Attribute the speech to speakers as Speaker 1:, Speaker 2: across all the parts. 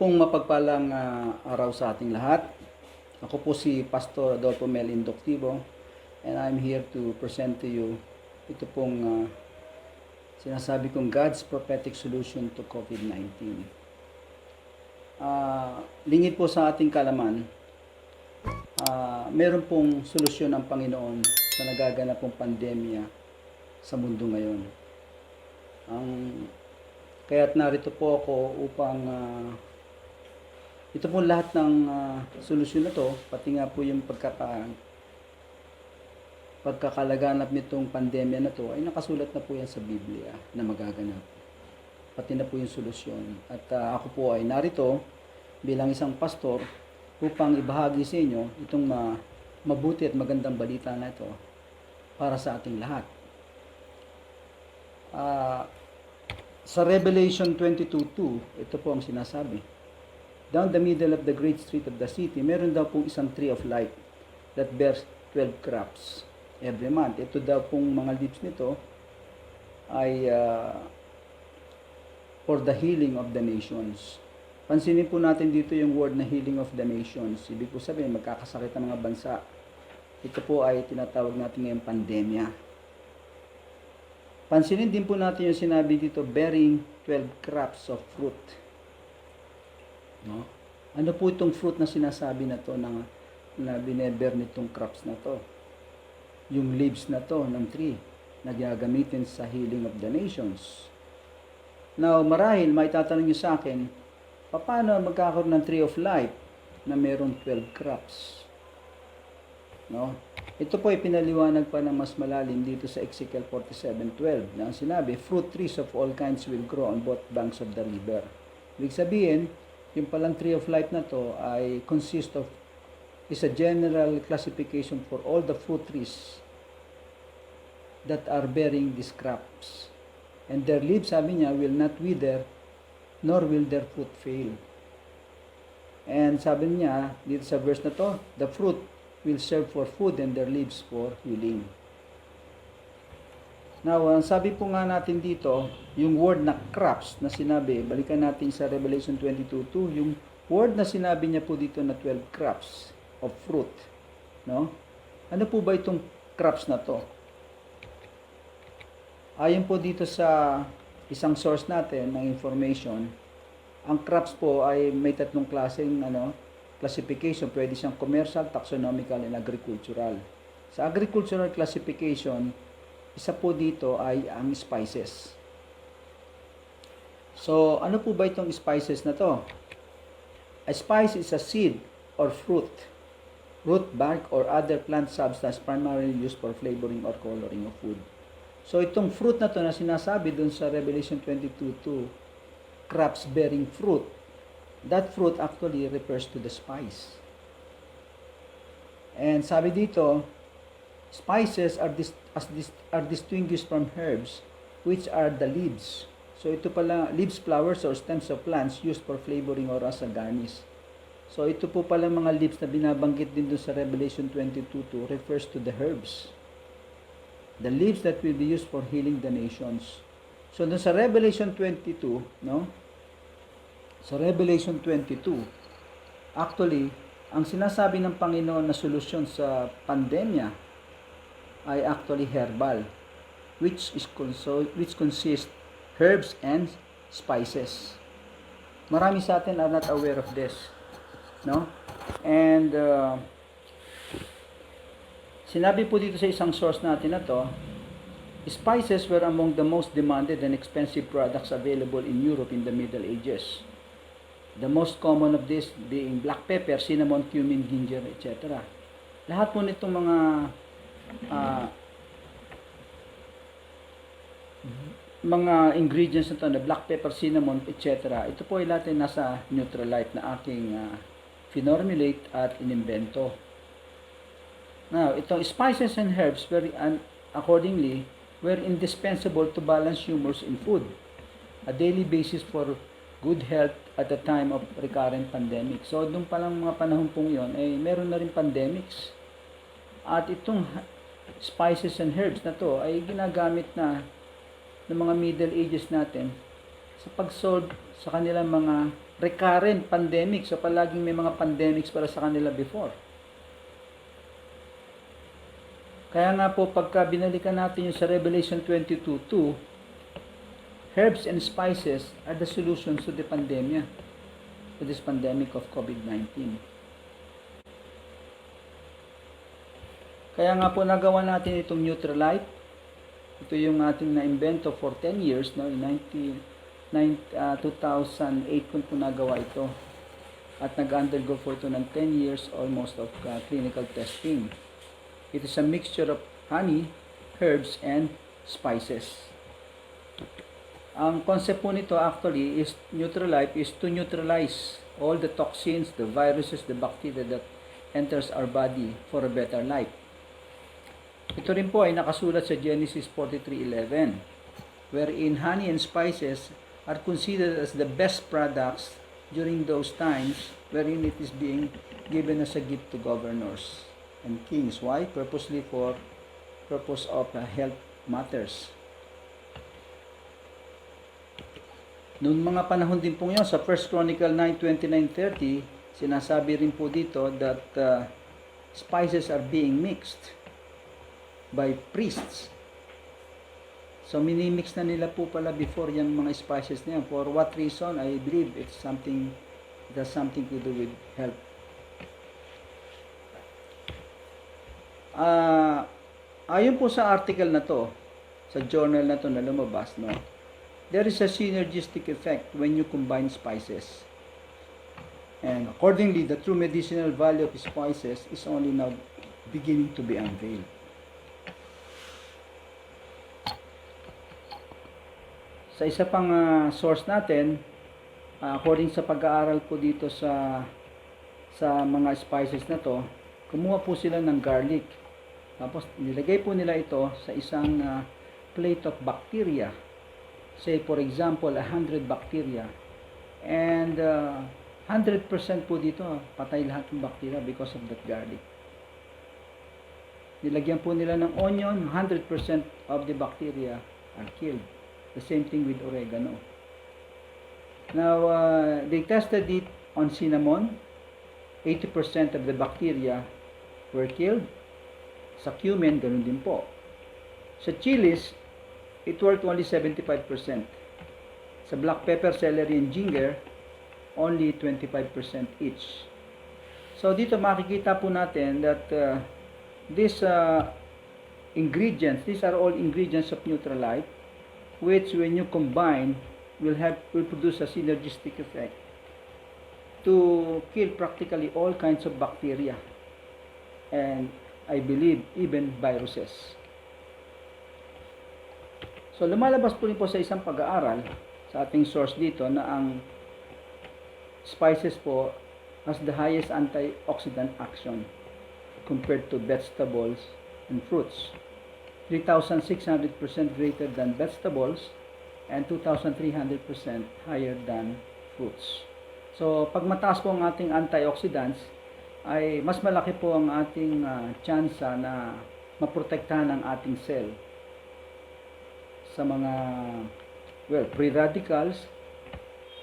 Speaker 1: pong mapagpalang araw sa ating lahat. Ako po si Pastor Adolfo Mel Indoctivo and I'm here to present to you ito pong sinasabi kong God's Prophetic Solution to COVID-19. Lingid po sa ating kalaman, meron pong solusyon ng Panginoon sa nagaganap pong pandemya sa mundo ngayon. Kaya't narito po ako upang ito po lahat ng solusyon na to, pati nga po yung pagkakalaganap nitong pandemya na to, ay nakasulat na po yan sa Biblia na magaganap. Pati na po yung solusyon. At ako po ay narito bilang isang pastor upang ibahagi sa inyo itong mabuti at magandang balita na ito para sa ating lahat. Sa Revelation 22:2, ito po ang sinasabi. Down the middle of the great street of the city, meron daw pong isang tree of life that bears 12 crops every month. Ito daw pong mga leaves nito ay for the healing of the nations. Pansinin po natin dito yung word na healing of the nations. Ibig po sabihin, magkakasakit ang mga bansa. Ito po ay tinatawag natin ngayong pandemya. Pansinin din po natin yung sinabi dito, bearing 12 crops of fruit. No? Ano po itong fruit na sinasabi na to na bineber nitong crops na to? Yung leaves na to ng tree na gagamitin sa healing of the nations. Now, marahil may tatanong nyo sa akin, paano magkakaroon ng tree of life na mayroong 12 crops? No? Ito po ay pinaliwanag pa ng mas malalim dito sa Ezekiel 47:12 na ang sinabi, fruit trees of all kinds will grow on both banks of the river. Ibig sabihin, yung palang tree of life na to ay is a general classification for all the fruit trees that are bearing these crops. And their leaves, sabi niya, will not wither, nor will their fruit fail. And sabi niya, dito sa verse na to, the fruit will serve for food and their leaves for healing. Now, sabi po nga natin dito, yung word na crops na sinabi, balikan natin sa Revelation 22:2, yung word na sinabi niya po dito na 12 crops of fruit. No? Ano po ba itong crops na to? Ayon po dito sa isang source natin ng information, ang crops po ay may tatlong klaseng classification. Pwede siyang commercial, taxonomical, and agricultural. Sa agricultural classification, isa po dito ay ang spices. So, ano po ba itong spices na to? A spice is a seed or fruit, root, bark, or other plant substance primarily used for flavoring or coloring of food. So, itong fruit na to na sinasabi dun sa Revelation 22:2, crops bearing fruit, that fruit actually refers to the spice. And sabi dito, spices are distinguished from herbs, which are the leaves. So ito pala, leaves, flowers, or stems of plants used for flavoring or as a garnish. So ito po pala mga leaves na binabanggit din doon sa Revelation 22:2 refers to the herbs. The leaves that will be used for healing the nations. So doon sa Revelation 22, no? Sa Revelation 22, actually, ang sinasabi ng Panginoon na solusyon sa pandemya ay actually herbal, which consists herbs and spices. Marami sa atin are not aware of this, no? And sinabi po dito sa isang source natin na to, spices were among the most demanded and expensive products available in Europe in the Middle Ages. The most common of this being black pepper, cinnamon, cumin, ginger, etc. Lahat po nitong mga ingredients na ito, na black pepper, cinnamon, etc. Ito po ay lahat ay nasa Neutralife na aking finormulate at inimbento. Now, itong spices and herbs accordingly were indispensable to balance humors in food, a daily basis for good health at the time of recurrent pandemic. So, doon palang mga panahon pong yun, meron na rin pandemics. At itong spices and herbs na to ay ginagamit na ng mga Middle Ages natin sa pag-solve sa kanilang mga recurrent pandemic. So palaging may mga pandemics para sa kanila before. Kaya nga po, pagka binalikan natin yung sa Revelation 22:2, herbs and spices are the solutions to the pandemia, to this pandemic of COVID-19. Kaya nga po nagawa natin itong Neutralife. Ito yung ating na-invento for 10 years, no? In 2008 kung po nagawa ito. At nag-undergo po ito ng 10 years almost of clinical testing. It is a mixture of honey, herbs, and spices. Ang concept po nito actually is Neutralife is to neutralize all the toxins, the viruses, the bacteria that enters our body for a better life. Ito rin po ay nakasulat sa Genesis 43:11, wherein honey and spices are considered as the best products during those times wherein it is being given as a gift to governors and kings. Why? Purpose of health matters. Noong mga panahon din po yun, sa 1 Chronicle 9:29-30, sinasabi rin po dito that spices are being mixed by priests. So minimix na nila po pala before yung mga spices na yan. For what reason? I believe it has something to do with health. Ayon po sa article na to, sa journal na to na lumabas, no, there is a synergistic effect when you combine spices. And accordingly, the true medicinal value of spices is only now beginning to be unveiled. Sa isa pang source natin, according sa pag-aaral ko dito sa mga spices na to, kumuha po sila ng garlic. Tapos nilagay po nila ito sa isang plate of bacteria. Say for example, 100 bacteria. And 100% po dito, patay lahat ng bacteria because of that garlic. Nilagyan po nila ng onion, 100% of the bacteria are killed. The same thing with oregano. Now, they tested it on cinnamon. 80% of the bacteria were killed. Sa cumin, ganun din po. Sa chilies, it worked only 75%. Sa black pepper, celery, and ginger, only 25% each. So dito makikita po natin that these ingredients, these are all ingredients of Neutralife, which when you combine will produce a synergistic effect to kill practically all kinds of bacteria, and I believe even viruses. So lumalabas po rin po sa isang pag-aaral sa ating source dito na ang spices po has the highest antioxidant action compared to vegetables and fruits. 3,600% greater than vegetables and 2,300% higher than fruits. So pag mataas po ang ating antioxidants, ay mas malaki po ang ating tsansa na maprotektahan ang ating cell sa mga free radicals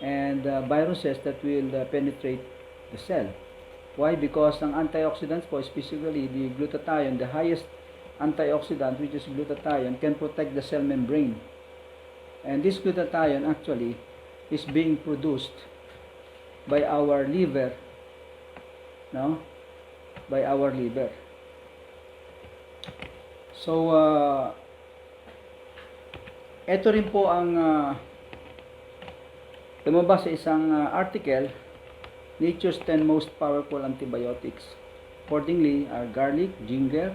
Speaker 1: and viruses that will penetrate the cell. Why? Because ang antioxidants po, specifically the glutathione, the highest antioxidant, which is glutathione, can protect the cell membrane. And this glutathione actually is being produced by our liver, no? By our liver. So, ito rin po ang lumabas sa isang article, Nature's 10 Most Powerful Antibiotics. Accordingly, are garlic, ginger,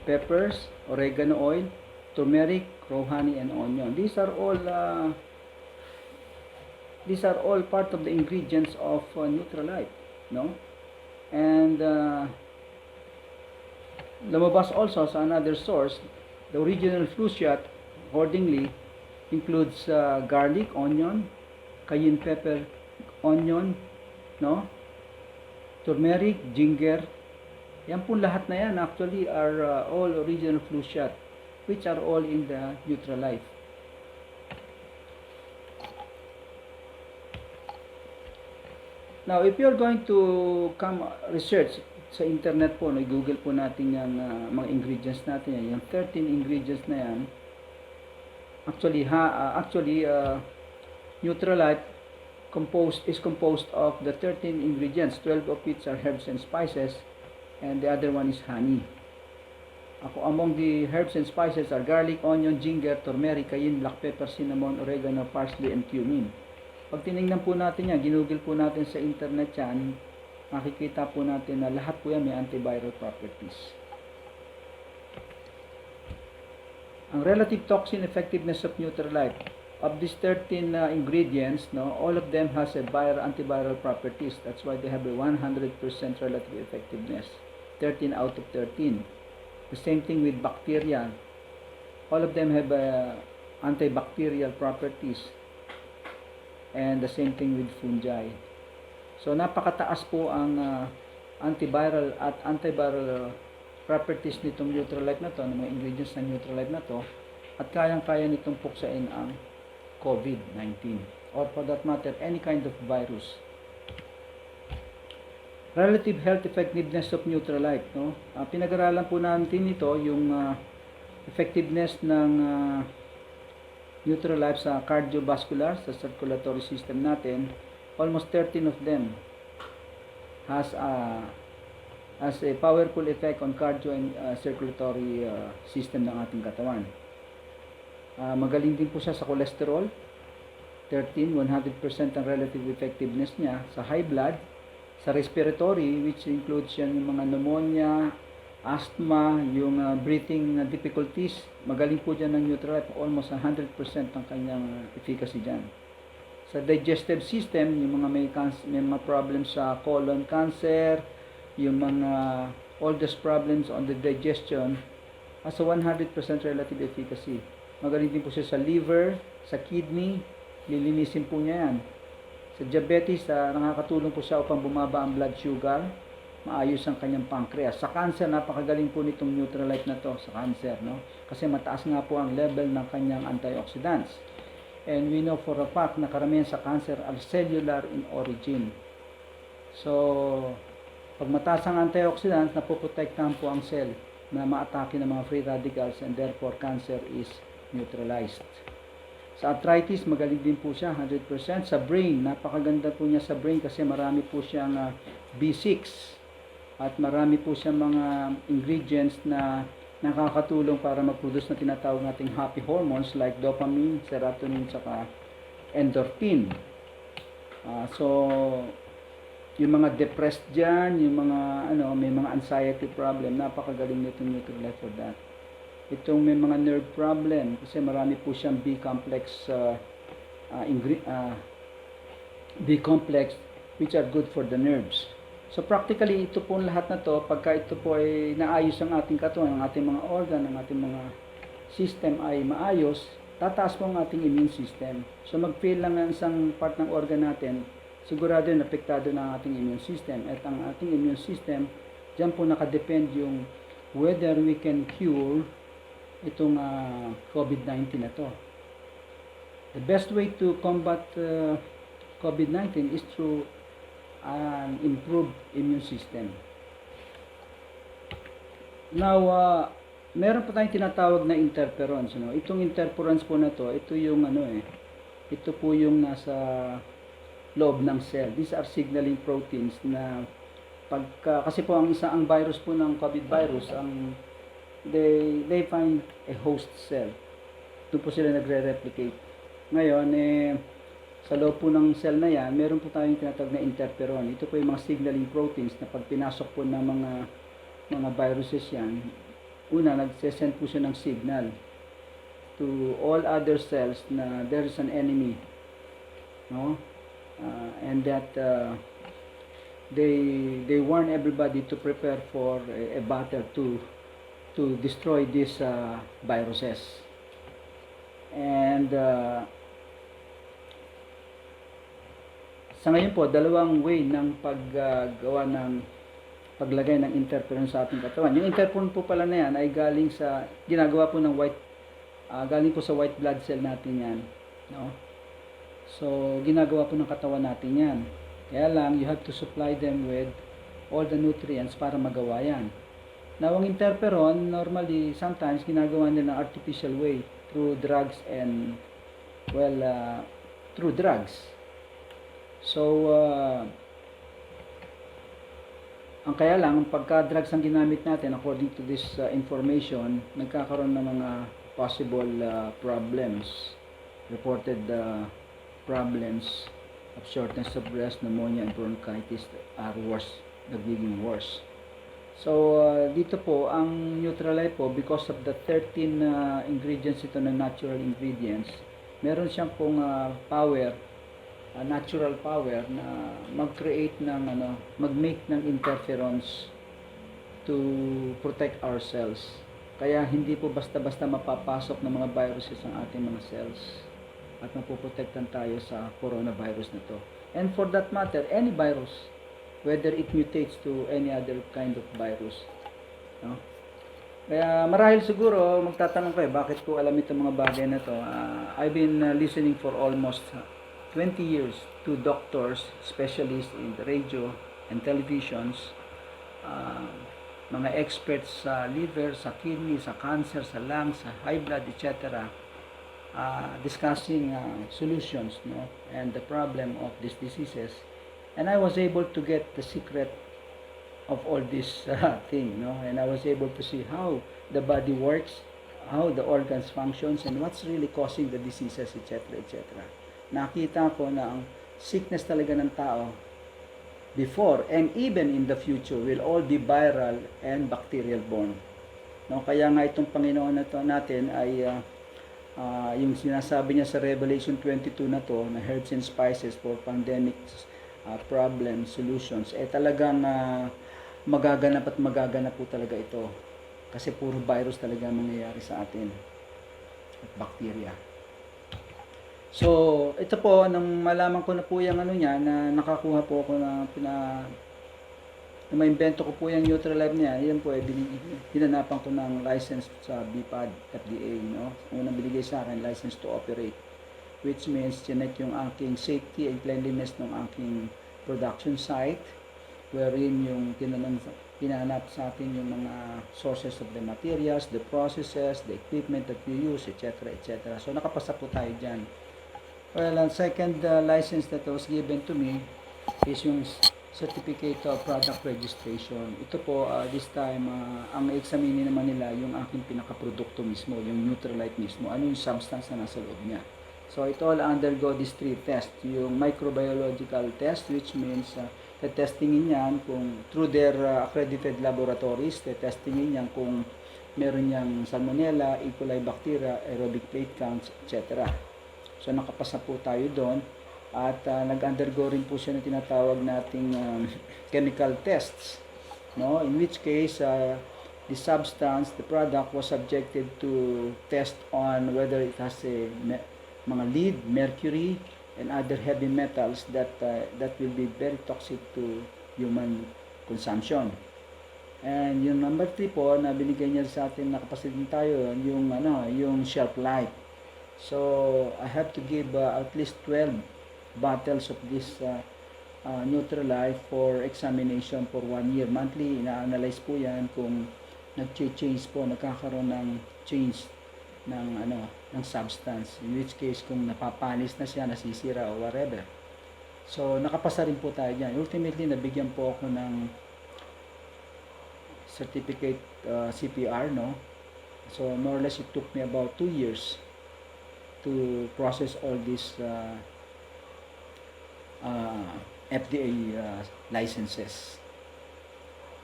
Speaker 1: peppers, oregano oil, turmeric, raw honey, and onion. These are all part of the ingredients of Neutralife, no? And lumabas also sa another source, the original flu shot accordingly includes garlic, onion, cayenne pepper, onion, no? Turmeric, ginger. Yan po lahat na yan actually are all original flu shot, which are all in the Neutralife. Now, if you're going to come research sa internet po, no, i-google po natin yung mga ingredients natin yan. Yung 13 ingredients na yan, actually, Neutralife is composed of the 13 ingredients. 12 of which are herbs and spices, and the other one is honey. Among the herbs and spices are garlic, onion, ginger, turmeric, cayenne, black pepper, cinnamon, oregano, parsley, and cumin. Pag tinignan po natin yan, ginugol po natin sa internet yan, makikita po natin na lahat po yan may antiviral properties. Ang relative toxin effectiveness of Neutralife, of these 13 ingredients, no, all of them has a antiviral properties. That's why they have a 100% relative effectiveness. 13 out of 13. The same thing with bacteria. All of them have antibacterial properties. And the same thing with fungi. So napakataas po ang antiviral at antiviral properties nitong Neutralife na to, ng mga ingredients ng Neutralife na to, at kayang-kaya nitong puksain ang COVID-19, or for that matter, any kind of virus. Relative health effectiveness of Neutralife, no? Pinag-aralan po natin ito, yung effectiveness ng Neutralife sa cardiovascular, sa circulatory system natin. Almost 13 of them has a powerful effect on cardio and circulatory system ng ating katawan. Magaling din po siya sa cholesterol. 13, 100% ang relative effectiveness niya. Sa high blood, sa respiratory, which includes yan yung mga pneumonia, asthma, yung breathing difficulties, magaling po dyan ng Neutralife. Almost 100% ang kanyang efficacy dyan. Sa digestive system, yung mga may mga problems sa colon cancer, yung mga all those problems on the digestion, has a 100% relative efficacy. Magaling din po siya sa liver, sa kidney, lilinisin po niya yan. Sa diabetes, nakakatulong po siya upang bumaba ang blood sugar, maayos ang kanyang pancreas. Sa cancer, napakagaling po nitong Neutralife na to sa cancer, no? Kasi mataas nga po ang level ng kanyang antioxidants. And we know for a fact na karamihan sa cancer are cellular in origin. So, pag mataas ang antioxidants, napoprotektahan po ang cell na maatake ng mga free radicals, and therefore cancer is neutralized. Sa arthritis, magaling din po siya, 100%. Sa brain, napakaganda po niya sa brain kasi marami po siyang B6 at marami po siyang mga ingredients na nakakatulong para mag-produce na tinatawag nating happy hormones like dopamine, serotonin, saka endorphin. So, yung mga depressed dyan, yung mga may mga anxiety problem, napakagaling nitong Neutralife for that. Itong may mga nerve problem, kasi marami po siyang B-complex B-complex which are good for the nerves. So practically, ito po lahat na to, pagka ito po ay naayos ang ating katawan, ang ating mga organ, ang ating mga system ay maayos, tataas po ang ating immune system. So mag-fail lang ang isang part ng organ natin, sigurado yun, apektado na ang ating immune system. At ang ating immune system, dyan po nakadepend yung whether we can cure itong COVID-19 na to. The best way to combat COVID-19 is through an improved immune system. Now, meron pa tayong tinatawag na interferons. No? Itong interferons po na to, ito yung ito po yung nasa loob ng cell. These are signaling proteins na kasi po ang virus po ng COVID virus, they find a host cell. Doon po sila nagre-replicate. Ngayon, sa loob po ng cell na yan, meron po tayong tinatawag na interferon. Ito po yung mga signaling proteins na pag pinasok po ng mga viruses yan, una, nagsesend po siya ng signal to all other cells na there is an enemy. No? And that they warn everybody to prepare for a battle to destroy these viruses. And sa ngayon po, dalawang way ng paggawa ng paglagay ng interferon sa ating katawan. Yung interferon po pala na yan ay ginagawa po ng galing po sa white blood cell natin yan. No? So, ginagawa po ng katawan natin yan. Kaya lang, you have to supply them with all the nutrients para magawa yan. Now, ang interferon, normally, sometimes, ginagawa nila ng artificial way through drugs and, well, through drugs. So, ang kaya lang, pagka drugs ang ginamit natin, according to this information, nagkakaroon ng mga possible problems, reported problems of shortness of breath, pneumonia, and bronchitis are worse, nagiging worse. So, dito po, ang Neutralife po, because of the 13 ingredients ito na natural ingredients, meron siyang pong power, natural power na mag-create ng, mag-make ng interferons to protect our cells. Kaya hindi po basta-basta mapapasok ng mga viruses ang ating mga cells at mapoprotektan tayo sa coronavirus na to. And for that matter, any virus, whether it mutates to any other kind of virus. No? Kaya marahil siguro, magtatanong kayo, bakit ko alam itong mga bagay na to? I've been listening for almost 20 years to doctors, specialists in the radio and televisions, mga experts sa liver, sa kidney, sa cancer, sa lungs, sa high blood, etc. Discussing solutions, no, and the problem of these diseases, and I was able to get the secret of all this thing, no, and I was able to see how the body works, how the organs functions, and what's really causing the diseases, etc., etc. Nakita ko na ang sickness talaga ng tao before and even in the future will all be viral and bacterial borne, no. Kaya nga itong Panginoon na to natin ay yung sinasabi niya sa Revelation 22 na to, na herbs and spices for pandemic problem solutions, talagang magaganap at magaganap po talaga ito. Kasi puro virus talaga mangyayari sa atin at bacteria. So, ito po, nang malaman ko na po yung niya, na nakakuha po ako na na maimbento ko po yung Neutralife niya, yan po hinanapan ko ng license sa BPAD, FDA, no? Unang binigay sa akin, license to operate, which means chinek yung aking safety and cleanliness ng aking production site, wherein yung hinanap sa atin yung mga sources of the materials, the processes, the equipment that we use, etc., etc. So, nakapasa po tayo dyan. Well, ang second license that was given to me is yung Certificate of Product Registration. Ito po, this time, ang examinin naman nila yung aking pinakaprodukto mismo, yung Neutralife mismo. Ano yung substance na nasa loob niya. So, it all undergo these 3 tests. Yung microbiological test, which means testingin yan kung through their accredited laboratories, testingin yan kung meron niyang salmonella, E. coli bacteria, aerobic plate counts, etc. So, nakapasa po tayo doon. At nag-undergo rin po siya ng tinatawag nating chemical tests, no, in which case the substance, the product was subjected to test on whether it has mga lead, mercury, and other heavy metals that will be very toxic to human consumption. And yung number 3 po na binigay niya sa atin, nakapasid din tayo, yung shelf life. So I have to give at least 12 bottles of this Neutralife for examination for 1 year. Monthly, ina-analyze po yan kung nag-change po, nagkakaroon ng change ng substance. In which case, kung napapanis na siya, nasisira o whatever. So, nakapasa rin po tayo dyan. Ultimately, nabigyan po ako ng certificate CPR, no? So, more or less, it took me about 2 years to process all these FDA licenses.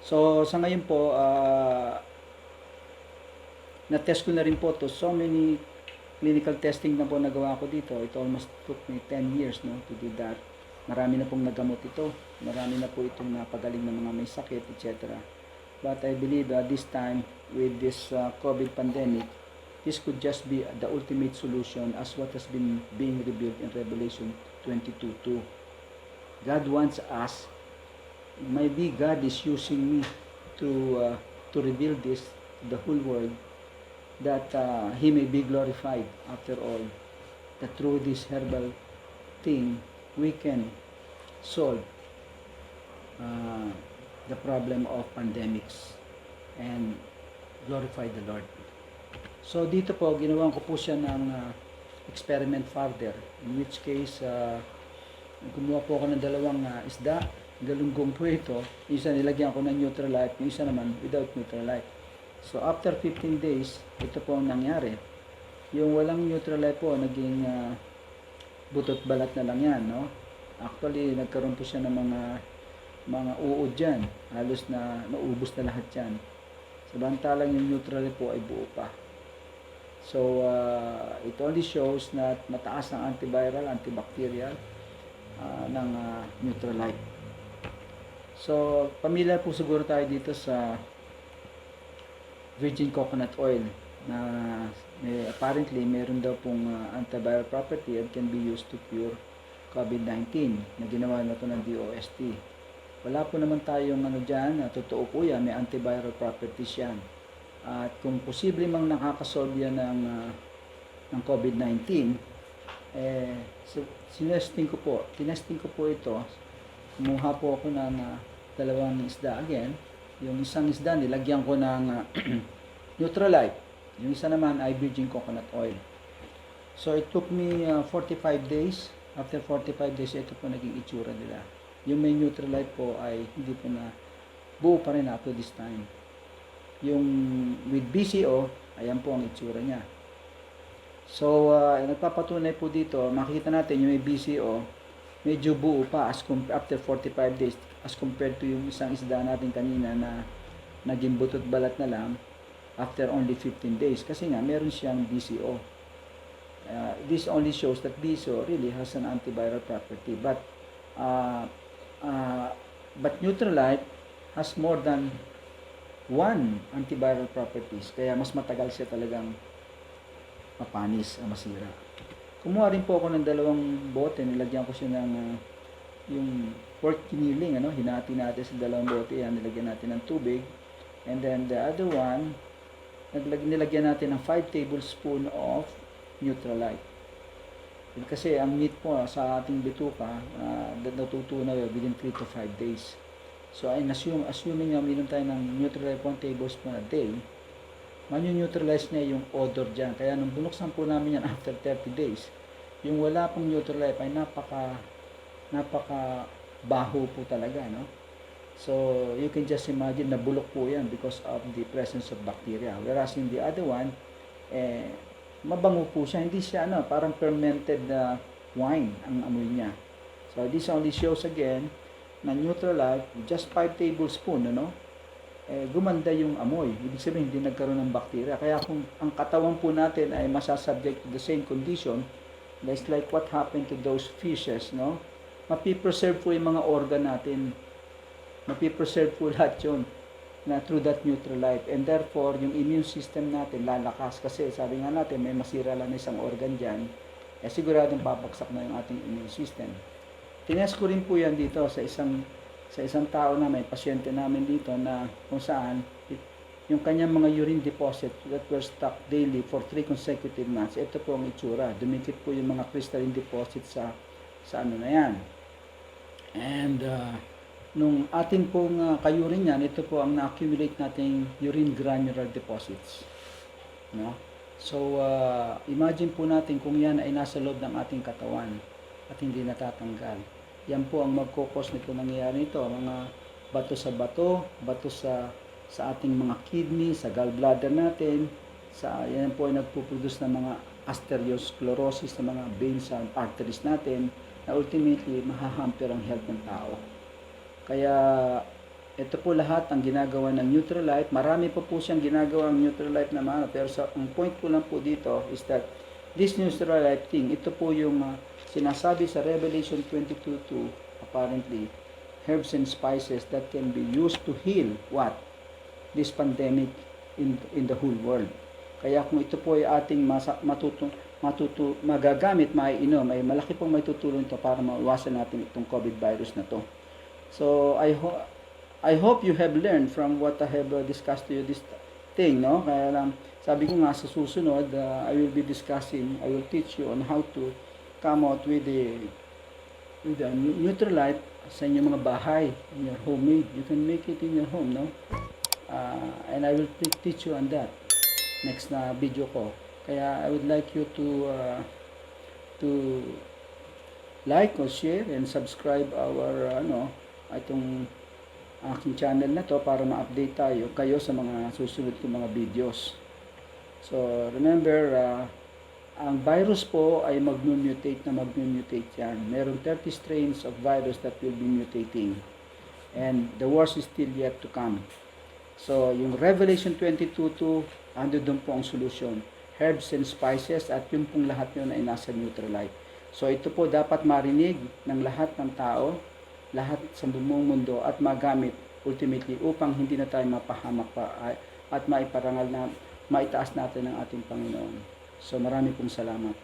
Speaker 1: So, sa ngayon po, na-test ko na rin po to. So many clinical testing na po nagawa ko dito. It almost took me 10 years, no, to do that. Marami na pong nagamot ito. Marami na po itong napagaling ng mga may sakit, etc. But I believe this time, with this COVID pandemic, this could just be the ultimate solution as what has been being revealed in Revelation 22:2. God wants us, maybe God is using me to reveal this to the whole world, that He may be glorified after all, that through this herbal thing we can solve uh, the problem of pandemics and glorify the Lord. So dito po, ginawan ko po siya ng experiment further, in which case, gumawa po ako ng dalawang isda, galunggong po ito. Isa nilagyan ko ng Neutralife, yung isa naman without Neutralife. So after 15 days, ito po ang nangyari. Yung walang Neutralife po, naging butot balat na lang yan, no? Actually, nagkaroon po siya ng mga uod dyan. Halos na naubos na lahat yan. Samantalang yung Neutralife po ay buo pa. So, it only shows na mataas ang antiviral, antibacterial ng Neutralife. So, pamilyar po siguro tayo dito sa virgin coconut oil na apparently meron daw pong antiviral property and can be used to cure COVID-19 na ginawa na ito ng DOST. Wala po naman tayong dyan, totoo po yan, may antiviral properties yan. At kung posible mang nakakasolve yan ng COVID-19, tinesting ko po ito. Kumuha po ako ng dalawang isda again. Yung isang isda, nilagyan ko ng Neutralife. Yung isa naman ay virgin coconut oil. So it took me 45 days. After 45 days, ito po naging itsura nila. Yung may Neutralife po ay hindi po na buo pa rin up to this time. Yung with BCO, ayan po ang itsura niya. So, nagpapatunay po dito, makikita natin yung may BCO, medyo buo pa after 45 days as compared to yung isang isda natin kanina na naging butot balat na lang after only 15 days. Kasi nga, meron siyang BCO. This only shows that BCO really has an antiviral property. But Neutralife has more than one antiviral properties, kaya mas matagal siya talagang mapanis, masira. Kumuha rin po ako ng dalawang bote, nilagyan ko siya ng yung pork kiniling, hinati natin sa dalawang bote, yan, nilagyan natin ng tubig, and then the other one, nilagyan natin ng 5 tablespoon of Neutralife. Kasi ang meat po sa ating bituka, natutunaw within 3 to 5 days. So, assuming na uminom tayo ng Neutralife 1 tablespoon a day, manu-neutralize niya yung odor dyan. Kaya nung binuksan po namin yan after 30 days, yung wala pong Neutralife ay napaka baho po talaga, no? So, you can just imagine na bulok po yan because of the presence of bacteria. Whereas in the other one, mabango po siya. Hindi siya, parang fermented wine ang amoy niya. So, this only shows again na Neutralife, just 5 tablespoon, gumanda yung amoy. Ibig sabihin, hindi nagkaroon ng bacteria. Kaya kung ang katawan po natin ay masasubject to the same condition, that's like what happened to those fishes, mapipreserve po yung mga organ natin. Mapipreserve po lahat yun na through that Neutralife. And therefore, yung immune system natin lalakas. Kasi sabi nga natin, may masira lang isang organ dyan, siguradong babagsak na yung ating immune system. Tinest ko rin po yan dito sa isang tao na may pasyente namin dito na kung saan yung kanyang mga urine deposit that were stuck daily for 3 consecutive months. Ito po ang itsura. Dumikit po yung mga crystalline deposit sa na yan. And nung atin pong kayurin yan, ito po ang na-accumulate nating urine granular deposits. So, imagine po natin kung yan ay nasa loob ng ating katawan at hindi natatanggal. Yan po ang magkukos nito nangyayari nito, mga bato sa ating mga kidney, sa gallbladder natin, yan po ay nagpuproduce ng mga arteriosclerosis sa mga veins and arteries natin na ultimately mahahamper ang health ng tao. Kaya ito po lahat ang ginagawa ng Neutralife. Marami pa po siyang ginagawa ng Neutralife naman, pero ang point ko lang po dito is that this Neutralife thing, ito po yung sinasabi sa Revelation 22:2, apparently, herbs and spices that can be used to heal what? This pandemic in the whole world. Kaya kung ito po ay ating magagamit, maiinom, ay malaki pong may tutulong ito para maiwasan natin itong COVID virus na to. So, I hope you have learned from what I have discussed to you this thing, Kaya lang, sabi ko nga sa susunod, I will teach you on how to come out with with the Neutralife sa inyong mga bahay, in your homemade. You can make it in your home, no? And I will teach you on that next na video ko. Kaya I would like you to like or share and subscribe our itong aking channel na to para ma-update kayo sa mga susunod kong mga videos. So remember, ang virus po ay mag-mutate yan. Meron 30 strains of virus that will be mutating. And the worst is still yet to come. So, yung Revelation 22:2, ando doon po ang solution. Herbs and spices, at yung pong lahat yun ay nasa Neutralife. So, ito po dapat marinig ng lahat ng tao, lahat sa buong mundo, at magamit ultimately upang hindi na tayo mapahamak pa at maiparangal na maitaas natin ang ating Panginoon. So, marami pong salamat.